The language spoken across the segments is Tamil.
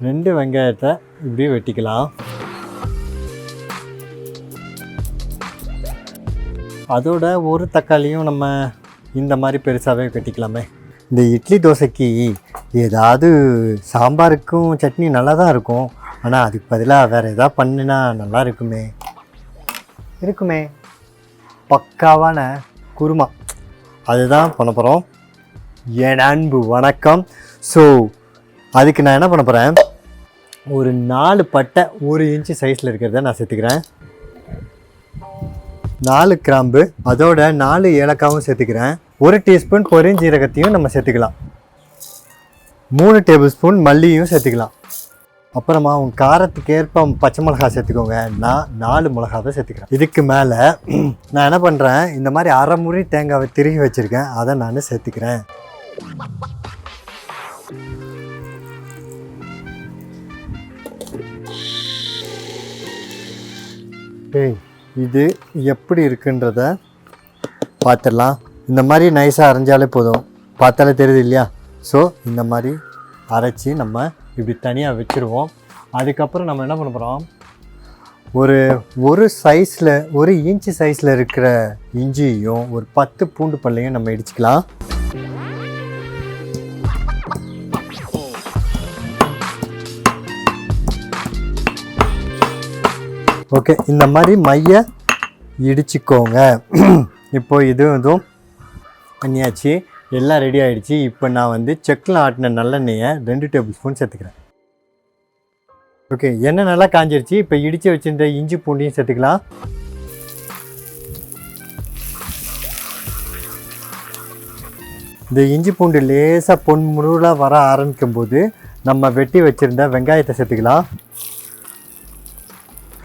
2 வெங்காயத்தை இப்படி வெட்டிக்கலாம். அதோட ஒரு தக்காளியும் நம்ம இந்த மாதிரி பெருசாகவே வெட்டிக்கலாமே. இந்த இட்லி தோசைக்கு ஏதாவது சாம்பாருக்கும் சட்னி நல்லா தான் இருக்கும். ஆனால் அதுக்கு பதிலாக வேறு எதாவது பண்ணினா நல்லா இருக்குமே. பக்காவான குருமா அதுதான் பண்ண போகிறோம். என் அன்பு வணக்கம். ஸோ அதுக்கு நான் என்ன பண்ண போகிறேன், ஒரு 4 பட்டை 1 இன்ச்சு சைஸில் இருக்கிறத நான் சேர்த்துக்கிறேன். 4 கிராம்பு, அதோட 4 ஏலக்காவும் சேர்த்துக்கிறேன். 1 டீஸ்பூன் பெருஞ்சீரகத்தையும் நம்ம சேர்த்துக்கலாம். 3 டேபிள் ஸ்பூன் மல்லியும் சேர்த்துக்கலாம். அப்புறமா உங்கள் காரத்துக்கு ஏற்ப பச்சை மிளகா சேர்த்துக்கோங்க. நான் 4 மிளகாவை சேர்த்துக்கிறேன். இதுக்கு மேலே நான் என்ன பண்ணுறேன், இந்த மாதிரி அரை முறி தேங்காவை திருகி வச்சுருக்கேன், அதை நான் சேர்த்துக்கிறேன். இது எப்படி இருக்குன்றத பார்த்துடலாம். இந்த மாதிரி நைஸாக அரைஞ்சாலே போதும், பார்த்தாலே தெரியுது இல்லையா? ஸோ இந்த மாதிரி அரைச்சி நம்ம இப்படி தனியாக வச்சுருவோம். அதுக்கப்புறம் நம்ம என்ன பண்ண போகிறோம், ஒரு சைஸில் 1 இன்ச்சு சைஸில் இருக்கிற இஞ்சியும் ஒரு 10 பூண்டு பல்லையும் நம்ம இடிச்சிக்கலாம். ஓகே, இந்த மாதிரி மைய இடிச்சிக்கோங்க. இப்போ இதுவும் பண்ணியாச்சு, எல்லாம் ரெடி ஆகிடுச்சு. இப்போ நான் செக்கில் ஆட்டின நல்லெண்ணெயை 2 டேபிள் ஸ்பூன் சேர்த்துக்கிறேன். ஓகே, எண்ணெய் நல்லா காஞ்சிருச்சு. இப்போ இடித்து வச்சுருந்த இஞ்சி பூண்டையும் சேர்த்துக்கலாம். இந்த இஞ்சி பூண்டு லேசாக பொன்முருளாக வர ஆரம்பிக்கும் போது நம்ம வெட்டி வச்சுருந்த வெங்காயத்தை சேர்த்துக்கலாம்.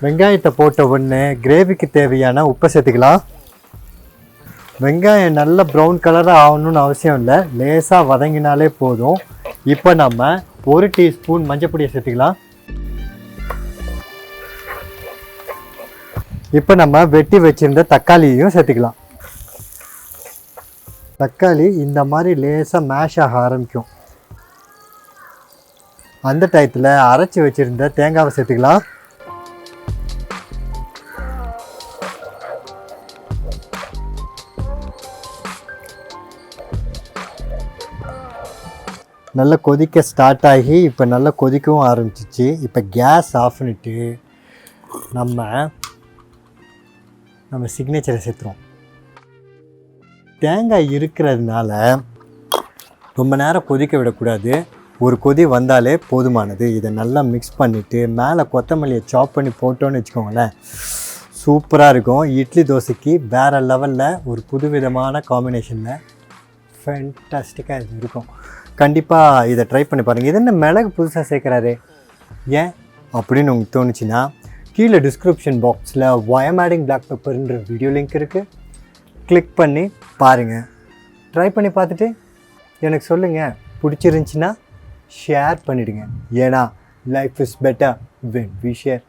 வெங்காயத்தை போட்ட உடனே கிரேவிக்கு தேவையான உப்பை சேர்த்துக்கலாம். வெங்காயம் நல்ல ப்ரௌன் கலராக ஆகணும்னு அவசியம் இல்லை, லேசாக வதங்கினாலே போதும். இப்போ நம்ம 1 டீஸ்பூன் மஞ்சள் பொடியை சேர்த்துக்கலாம். இப்போ நம்ம வெட்டி வச்சுருந்த தக்காளியையும் சேர்த்துக்கலாம். தக்காளி இந்த மாதிரி லேசாக மேஷ் ஆக ஆரம்பிக்கும். அந்த டயத்தில் அரைச்சி வச்சுருந்த தேங்காவை சேர்த்துக்கலாம். நல்லா கொதிக்க ஸ்டார்ட் ஆகி இப்போ நல்லா கொதிக்கவும் ஆரம்பிச்சிச்சு. இப்போ கேஸ் ஆஃப் பண்ணிவிட்டு நம்ம சிக்னேச்சரை சேர்த்துறோம். தேங்காய் இருக்கிறதுனால ரொம்ப நேரம் கொதிக்க விடக்கூடாது, ஒரு கொதி வந்தாலே போதுமானது. இதை நல்லா மிக்ஸ் பண்ணிவிட்டு மேலே கொத்தமல்லியை சாப் பண்ணி போட்டோன்னு வச்சுக்கோங்களேன், சூப்பராக இருக்கும். இட்லி தோசைக்கு வேறு லெவலில் ஒரு புதுவிதமான காம்பினேஷனில் ஃபேண்டாஸ்டிக்காக இது இருக்கும். கண்டிப்பாக இதை ட்ரை பண்ணி பாருங்கள். இது என்ன மிளகு புதுசாக சேர்க்குறாரு ஏன் அப்படின்னு உங்களுக்கு தோணுச்சுன்னா கீழே டிஸ்கிரிப்ஷன் பாக்ஸில் ஒயம் ஆடிங் பிளாக் பெப்பர்ன்ற வீடியோ லிங்க் இருக்குது, கிளிக் பண்ணி பாருங்கள். ட்ரை பண்ணி பார்த்துட்டு எனக்கு சொல்லுங்கள். பிடிச்சிருந்துச்சின்னா ஷேர் பண்ணிவிடுங்க. ஏன்னா life is better when we share.